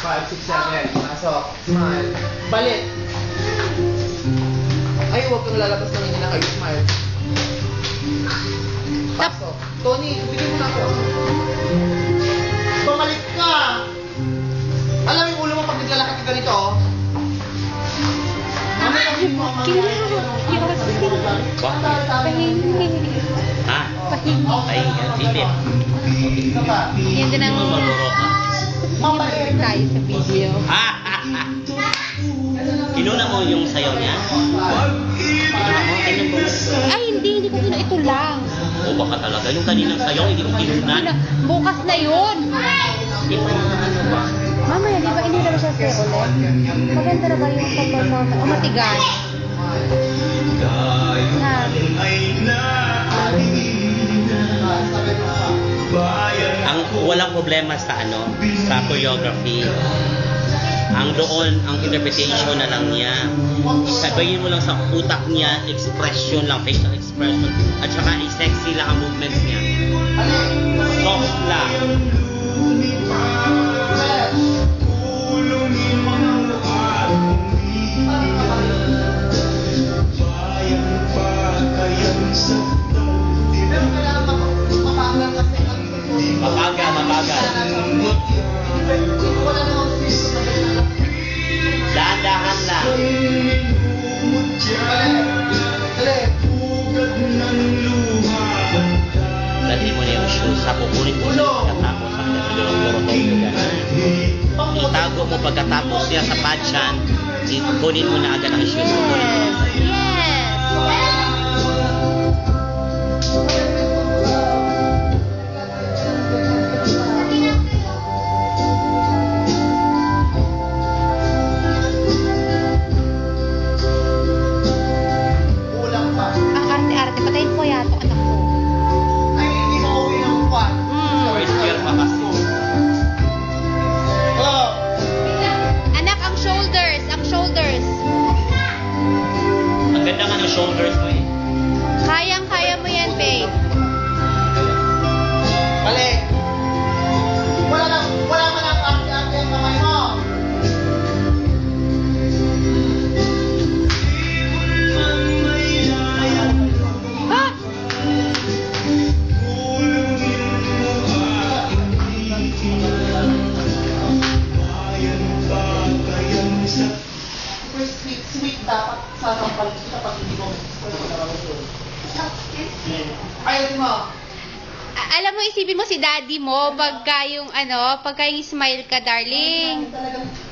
5, 6, 7. Pasok. Smile. Balik. Ay, huwag kang lalabas ng hindi na kayo. Smile. Pasok. Tony, bigyan mo na ako. Bumalik ka! Alam yung ulo mo pag naglalakad ka ganito, oh. Ha? Pahinga. Silip. Yan din ang Mabalik tayo sa video. Kinuna mo yung sayaw niya? Kinuna mo? Ay, hindi ko kina. Ito lang. O baka talaga. Yung kaninang sayaw, hindi ko kinunan. Bukas na yun. Ito ano ba? Mamaya, di ba hindi na siya sa'yo ulit? Maganda na ba yung pag-performance? O matigas? Ang walang problema sa sa choreography. Ang doon, ang interpretation na lang niya. Sabayin mo lang sa utak niya, expression lang, facial expression. At saka sexy lang ang movements niya. Soft lang. Mabagal. Dahan-dahan lang. Dali mo na yung shoes sa pupunin mo pagkatapos ang nilulong-burotong mo gano'n. Itago mo pagkatapos niya sa padsyan, kunin mo na agad ang shoes mo. Shoulders mo eh. Kayang-kaya mo yan, babe. Balik. Wala man ang arte-arte ang kamay mo. Ha? Sweet dapat sasampal kita pag hindi mo ayaw mo. Alam mo, isipin mo si daddy mo pagka yung smile ka, darling.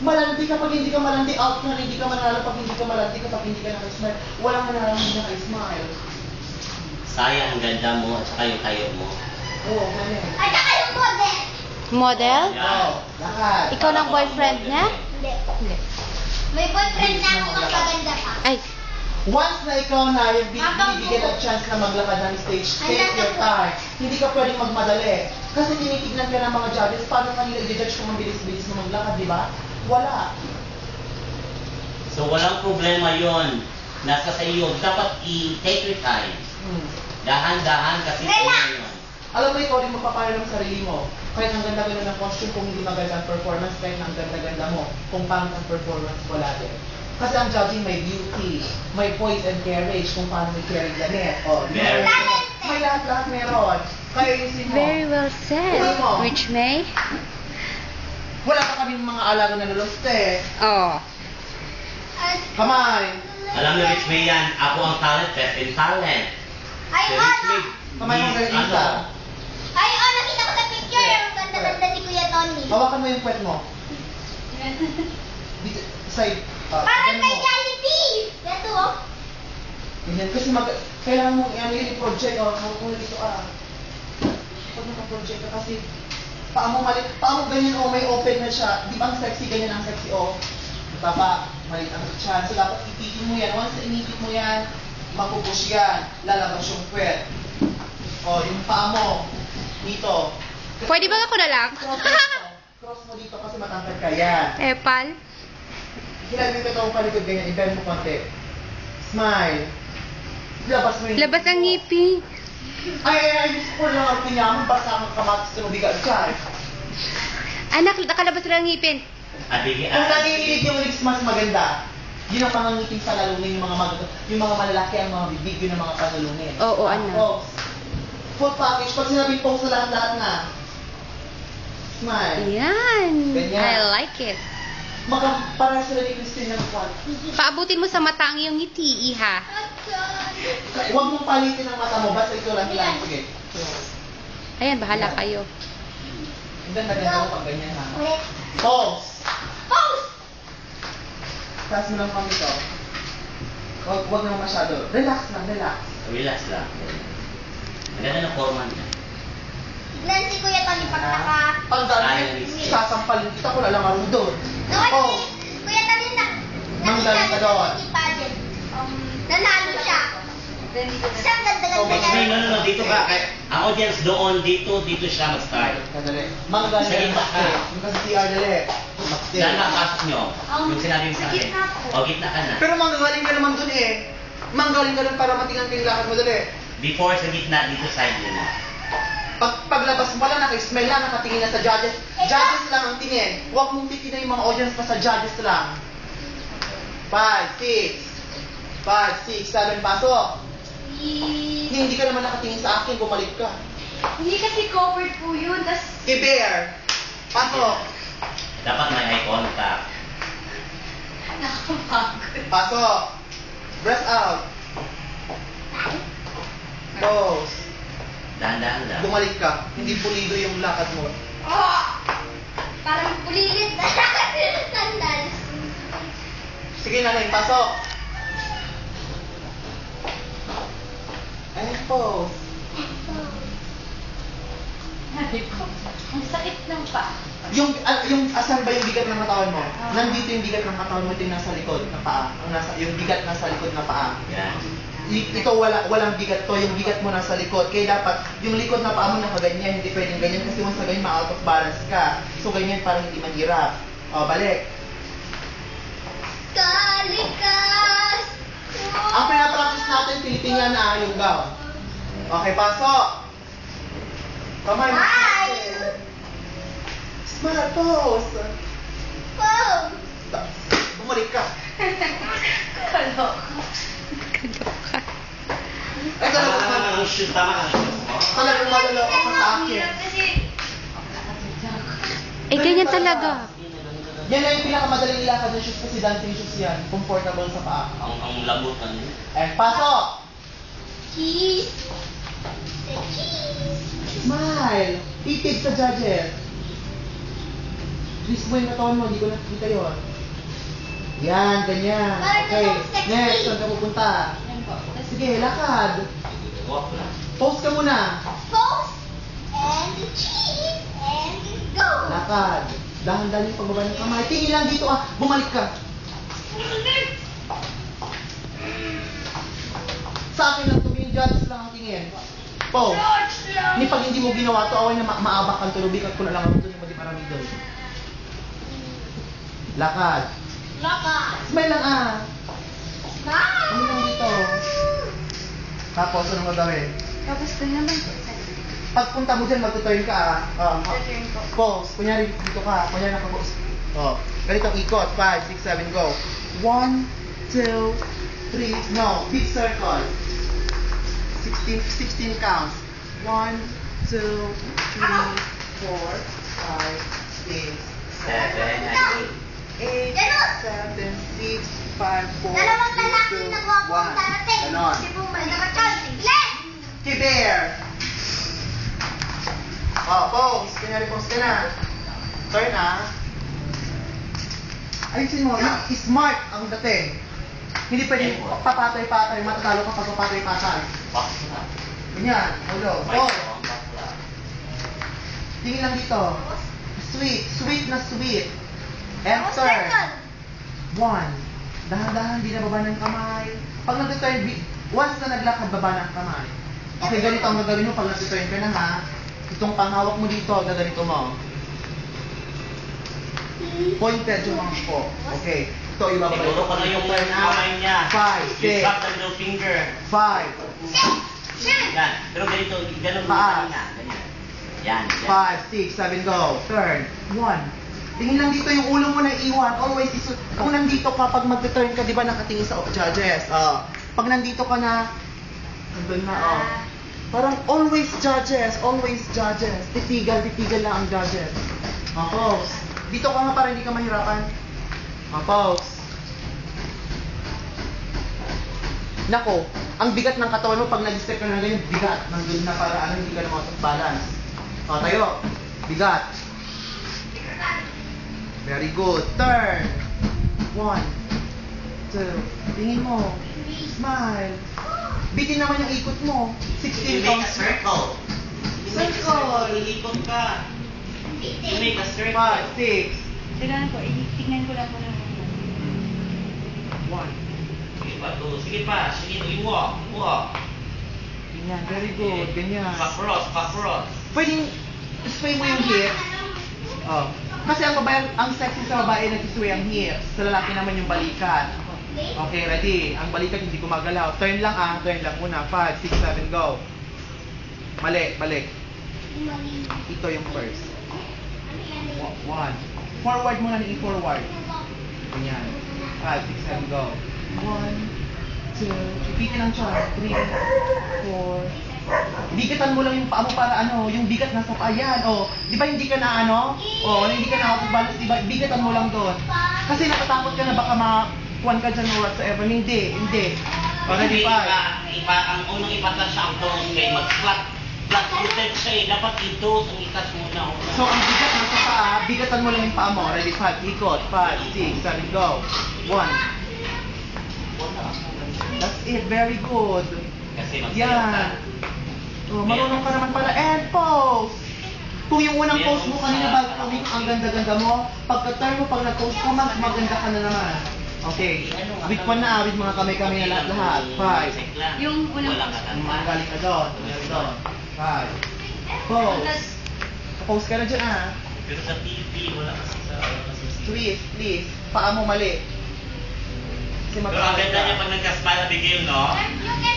Malandi ka pag hindi ka malandi, out na hindi ka manalo pag hindi ka malandi kapag hindi ka naka-smile. Walang manalo hindi naka-smile. Sayang, ang ganda mo at saka yung tayo mo. Oo, ganyan. At saka yung model. Model? Oo, lahat. Ikaw ng boyfriend niya? Hindi. May boyfriend na ako mas maganda pa. Ay, Once na ikaw na yung binibigyan ng chance na maglakad ng stage, take your time. Hindi ka pwedeng magmadali. Kasi tinitignan ka ng mga judges, paano kanila i-judge kung mabilis-bilis mo maglakad, di ba? Wala. So walang problema yon. Nasa sa iyo. Dapat i-take your time. Dahan-dahan kasi yun. Alam mo, ikaw rin magpapayo ng sarili mo. Kahit ang ganda-ganda ng costume, kung hindi maganda ang performance, kahit ang ganda-ganda mo, kung paano ang performance, wala din. Kasi ang judging may beauty, may poise and carriage, kung paano may carry damit. May lahat-lahat meron. Kaya isin mo. very well said. Which May? Wala pa kaming mga alaga na luluste. Oh. Kamay. Alam mo, Rich May yan. Ako ang talent, best in talent. Ay, Si ano? Rich May, Kamay mo kay Lisa. Ay, nakita ko sa picture. Ang ganda-ganda ni Kuya Tony. Hawakan mo yung kwet mo. Side. Parang may Jollibee. Ito, oh. Ganyan. Kasi kailangan mong i-project. Hawak mo dito pag naka-project ka kasi paa mo ganyan may open na siya. Di ba ang sexy, ganyan ang sexy baba, maliit ang tiyan. So dapat ipitin mo yan. Once inipit mo yan, mapupush yan. Lalabas yung puwet. Yung paa mo. Dito. Pwede ba ako na lang? Cross mo dito kasi matangkad ka yan. Epal? Hilagin ka itong palikod ganyan. I-bend mo konti. Smile. Labas mo yung... Labas ang ngipin. Ay, gusto ko lang ang pinyaman. Basta ang kamatis na mabigat ka. Anak, nakalabas lang ang ngipin. Kung nanginginig yung lips mas maganda, yun ang pangangiting sa lalunin yung mga malalaki ang mga bibig, yun ang mga panlalunin. Oo, ano. Pose. Full package. Pag sinabing pose na lahat-lahat na. Smile. Ayan. Ganyan. I like it. Para sila ni Christine ng kwan. Paabutin mo sa mata ang iyong ngiti, iha. Huwag mong palitin ang mata mo, basta ito lang lang. Sige. Ayan, bahala kayo. And then maganda mo pag ganyan ha. Ulit. Pose. Pose! Taas mo lang kami ito. Huwag naman masyado. Relax lang, relax. Relax lang. Ang ganda ng forma niya. Tignan si Kuya Tony pag naka... Pag dami, sasampalin kita ko na lang ang doon. No, Kuya Tony na... Manggaling ka doon. Nakita ni Pageant. Nanalo siya. Isang ganda-ganda Okay, niya. no, dito ka. Ang audience doon, dito siya mag-start. Kadali. Manggaling Sa gitna ka. Yung kasi CR dali. Saan ka pasok nyo? Yung sinabi mo sa akin. Gitna ko. O, gitna ka na. Pero manggaling ka naman doon eh. Manggaling ka doon para matingan ka yung lakad mo dali. Before sa gitna, dito side mo na. Paglabas mo lang, naka-smile lang, nakatingin na sa judges. Judges lang ang tingin. Huwag mong titignan yung mga audience pa sa judges lang. 5, 6, 5, 6, 7, pasok. Hindi ka naman nakatingin sa akin, bumalik ka. Hindi kasi covered po yun, tas... Kiber, pasok. Dapat may eye contact. Nakapagod. Pasok. Breath out. Pose. Dahan-dahan lang. Bumalik ka. Hindi pulido yung lakad mo. Oh! Parang pulilit na. Sandal. Sige nanay, pasok. And pose. Ang sakit ng pa. Yung asan ba yung bigat ng katawan mo? Nandito yung bigat ng katawan mo, ito yung nasa likod ng paa. Yung bigat nasa likod ng paa. Yan. Ikaw walang bigat to, yung bigat mo nasa likod. Kaya dapat, yung likod na paa mo nakaganyan, hindi pwedeng ganyan kasi once na ganyan, ma-out of balance ka. So ganyan para hindi mahirap. O, balik. Kalikas! Ang pinapractice natin, Pilipingan na yung gown. Okay, pasok. Kamay. Hi! Smile pose. Oh! Bumalik ka. Kalok. Kaloka. Ay, talagang Ang shoot, tama ka. talagang malalaw ka sa akin. Eh, ganyan talaga. Yan na yung pinakamadaling ilakad ng shoes kasi dancing shoes yan. Comfortable sa paa. Ang labutan niya. Eh, pasok! Cheese! The cheese! Smile! Itig sa judges. Please mo yung katawan mo, hindi ko nakikita yun. Yan, ganyan. Parang Okay, ganun sexy. next, saan ka pupunta? Sige, lakad. Walk na. Pose ka muna. Pose! And the cheese! And go! Lakad. Dahan-dahan yung pagbaba ng kamay. Tingin lang dito ah. Bumalik ka. Sa akin lang tumingin. Judges lang ang tingin. Pose. Ni pag hindi mo ginawa to, away na maabak kang tulubik at kung na lang ang tuloy mo di marami doon. Lakad. Laka! Smile lang ah. Bye! Ano lang dito? Tapos, ano mo gawin? Tapos ko naman. Pagpunta mo dyan, mag-turn ka ah. Turn ko. Pose. Kunyari dito ka. Kunyari nakapose. Oh. Ganitong ikot. 5, 6, 7, go. 1, 2, 3. No. Big circle. 16 counts. 1, 2, 3, 4, 5, 6, 8, 7, 6, 5, 4, Dalawang lalaki 2, na gwapo ang 1. darating. Ganon. Si Bumay nakachal. Let's! Kiber! Oh, pose. Kunyari pose ka na. Turn ah. Ayusin mo, yung smart ang dating. Hindi pwede papatay-patay, matatalo ka pag papatay-patay. Walk na. Ganyan, ulo. May Pose. bakla. Tingin lang dito. Sweet, sweet na sweet. And Tapos turn. second. 1. Dahan-dahan, di na baba ng kamay. Pag nag-turn, once na naglakad, baba ng kamay. Okay, ganito ang gagawin mo pag nag-turn ka na ha. Itong panghawak mo dito, gaganito mo. Pointed yung mga po. Okay. Ito, ibababa. Siguro ko na yung kamay niya. 5, You 6, drop the middle finger. 5, Yan. Pero ganito, ganun mo Paas. kanina. Ganyan. Yan. 5, 6, 7, go. Turn. 1. Tingin lang dito yung ulo mo na iwan. Always, kung nandito ka, pag mag-turn ka, di ba nakatingin sa judges? Pag nandito ka na, nandun na, Parang always judges. Titigal lang ang judges. Pause. Dito ka nga para hindi ka mahirapan. Pause. Nako, ang bigat ng katawan mo pag nag-step ka na ganyan, bigat. Nandun na para hindi ka na makapag-balance. Tayo. Bigat. Very good. Turn. 1, 2. Tingin mo. Smile. Bitin naman yung ikot mo. 16 counts. Circle. Circle. Ikot ka. You make a circle. 5, 6. Tignan ko, tignan ko lang muna. 1. Sige pa. You walk. Ganyan, very good. Ganyan. Pa-cross. Pwedeng sway mo yung hips. Kasi ang sexy sa babae nag-sway ang hips. Sa lalaki naman yung balikat. Okay, ready. Ang balikat hindi gumagalaw. Turn lang turn lang muna. 5, 6, 7, go. Mali, balik. Ito yung first. 1. Forward muna na i-forward. Ganyan. 5, 6, 7, go. 1, 2, ipitin ang tiyan. 3, 4. Bigatan mo lang yung paa mo para yung bigat nasa paa yan. Di ba hindi ka na hindi ka na balance, di ba? Bigatan mo lang doon. Kasi natatakot ka na baka makuhan ka dyan or whatsoever. Hindi. Ready, 5. Ang unang ipatras siya ang toes kay mag-flat footed siya eh. Dapat i-toes ang itas muna. So ang bigat nasa paa, bigatan mo lang yung paa mo. Ready, 5, ikot. 5, 6, 7, go. 1. That's it, very good. Kasi Yan. Marunong ka naman pala. And pose. Kung yung unang pose mo kanina bago kami, ang ganda-ganda mo, pagka-turn mo, pag nag-pose ko, mas maganda ka na naman. Okay. With one na, with mga kamay-kamay na lahat. 5. Yung unang Yung mga galing ka doon. Meron doon. 5. Pose. Pose ka na dyan Pero sa TV, wala kasi sa... Please. Paa mo mali. Kasi Pero ang ganda niya pag nagka-smile at bigil, no?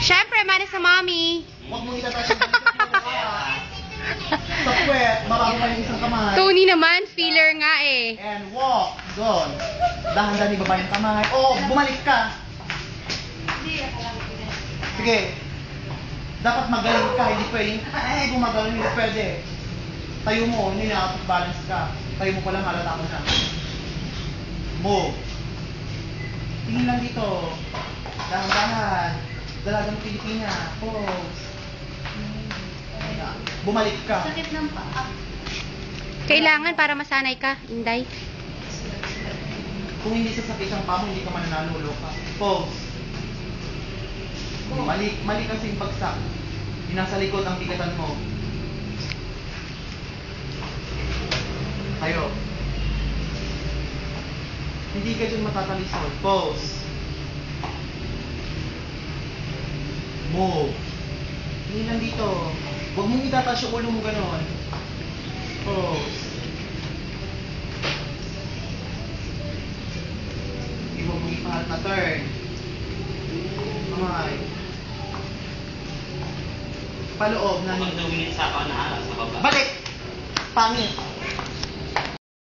Siyempre, mana sa mommy. Huwag mong itataas yung sa puwet, baka mo pa yung isang kamay. Tony naman, feeler nga eh. And walk. Doon. Dahan-dahan ibaba yung kamay. Bumalik ka. Sige. Dapat magaling ka. Hindi pwedeng, gumagaling. Hindi pwede. Tayo mo. Hindi nakapag-balance ka. Tayo mo pala, halata mo na. Move. Tingin lang dito. Dahan-dahan. Dalagang Pilipina. Pose. Bumalik ka. Sakit ng paa. Kailangan para masanay ka, Inday. Kung hindi sasakit ang paa mo, hindi ka mananalulo ka. Pose. Mali kasi yung bagsak. Yung nasa likod ang bigatan mo. Tayo. Hindi ka dyan matatalisod. Pose. Move. Hindi lang dito. Huwag mong itataas yung ulo mo gano'n. Pose. Huwag mong ipahat na turn. Kamay. Paloob na. Huwag tumingin sa baba. Balik! Pangit.